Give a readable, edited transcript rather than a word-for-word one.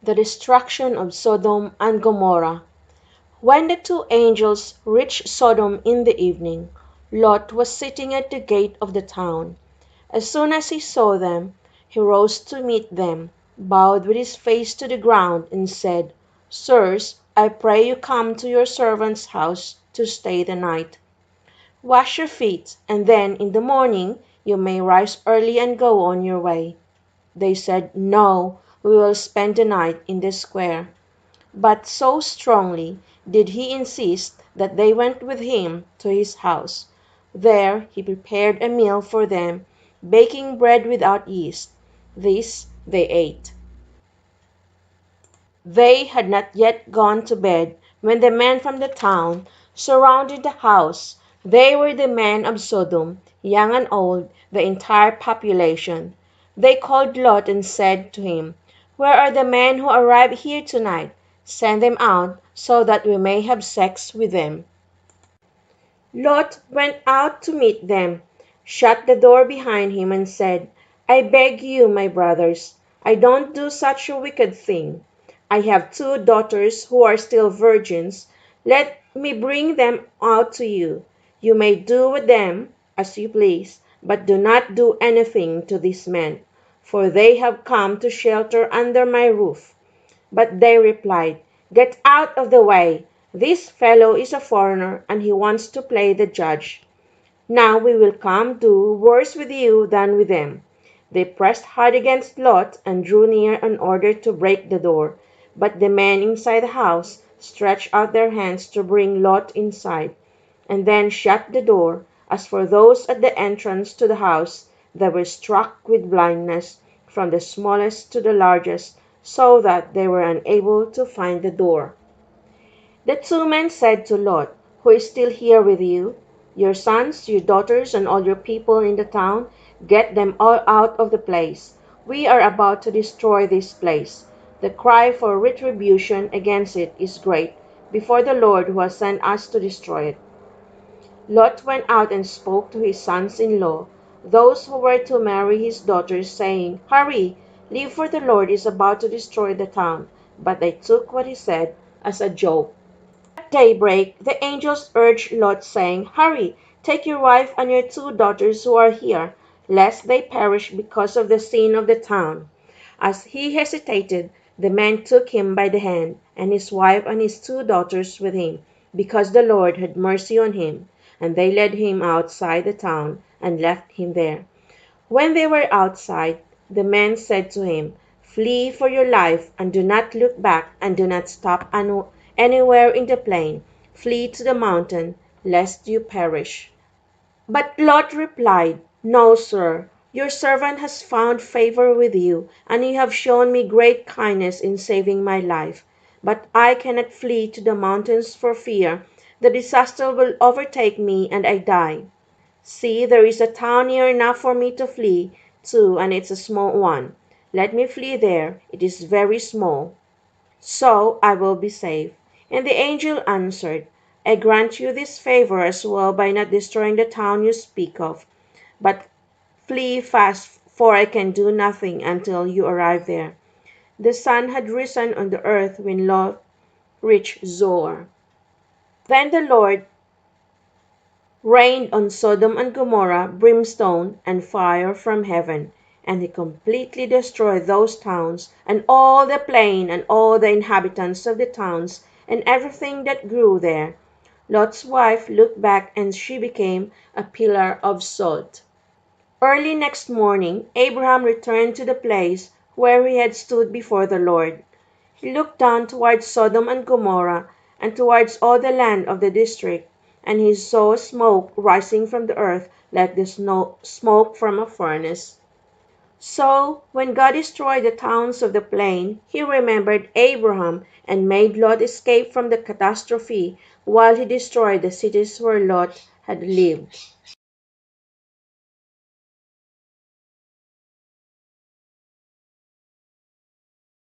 The destruction of Sodom and Gomorrah. When the two angels reached Sodom in the evening, Lot was sitting at the gate of the town. As soon as he saw them, he rose to meet them, bowed with his face to the ground, and said, "Sirs, I pray you come to your servant's house to stay the night. Wash your feet, and then in the morning you may rise early and go on your way." They said, "No, we will spend the night in the square." But so strongly did he insist that they went with him to his house. There he prepared a meal for them, baking bread without yeast. This they ate. They had not yet gone to bed when the men from the town surrounded the house. They were the men of Sodom, young and old, the entire population. They called Lot and said to him, "Where are the men who arrived here tonight? Send them out so that we may have sex with them." Lot went out to meet them, shut the door behind him, and said, "I beg you, my brothers, I don't do such a wicked thing. I have two daughters who are still virgins. Let me bring them out to you. You may do with them as you please, but do not do anything to these men, for they have come to shelter under my roof." But they replied, "Get out of the way! This fellow is a foreigner, and he wants to play the judge. Now we will come do worse with you than with them." They pressed hard against Lot and drew near in order to break the door. But the men inside the house stretched out their hands to bring Lot inside, and then shut the door. As for those at the entrance to the house, they were struck with blindness, from the smallest to the largest, so that they were unable to find the door. The two men said to Lot, who is still here with you, "Your sons, your daughters, and all your people in the town, get them all out of the place. We are about to destroy this place. The cry for retribution against it is great before the Lord who has sent us to destroy it." Lot went out and spoke to his sons-in-law, those who were to marry his daughters, saying, "Hurry, leave, for the Lord is about to destroy the town." But they took what he said as a joke. At daybreak the angels urged Lot, saying, "Hurry, take your wife and your two daughters who are here, lest they perish because of the sin of the town." As he hesitated, the men took him by the hand, and his wife and his two daughters with him, because the Lord had mercy on him. And they led him outside the town and left him there. When they were outside, the men said to him, "Flee for your life, and do not look back, and do not stop anywhere in the plain. Flee to the mountain, lest you perish." But Lot replied, "No, sir, your servant has found favor with you, and you have shown me great kindness in saving my life. But I cannot flee to the mountains for fear the disaster will overtake me and I die. See, there is a town near enough for me to flee to, and it's a small one. Let me flee there. It is very small, so I will be safe." And the angel answered, "I grant you this favor as well by not destroying the town you speak of. But flee fast, for I can do nothing until you arrive there." The sun had risen on the earth when Lot reached Zoar. Then the Lord rained on Sodom and Gomorrah brimstone and fire from heaven, and he completely destroyed those towns, and all the plain, and all the inhabitants of the towns, and everything that grew there. Lot's wife looked back, and she became a pillar of salt. Early next morning Abraham returned to the place where he had stood before the Lord. He looked down towards Sodom and Gomorrah, and towards all the land of the district, and he saw smoke rising from the earth like the smoke from a furnace. So when God destroyed the towns of the plain, he remembered Abraham and made Lot escape from the catastrophe while he destroyed the cities where Lot had lived.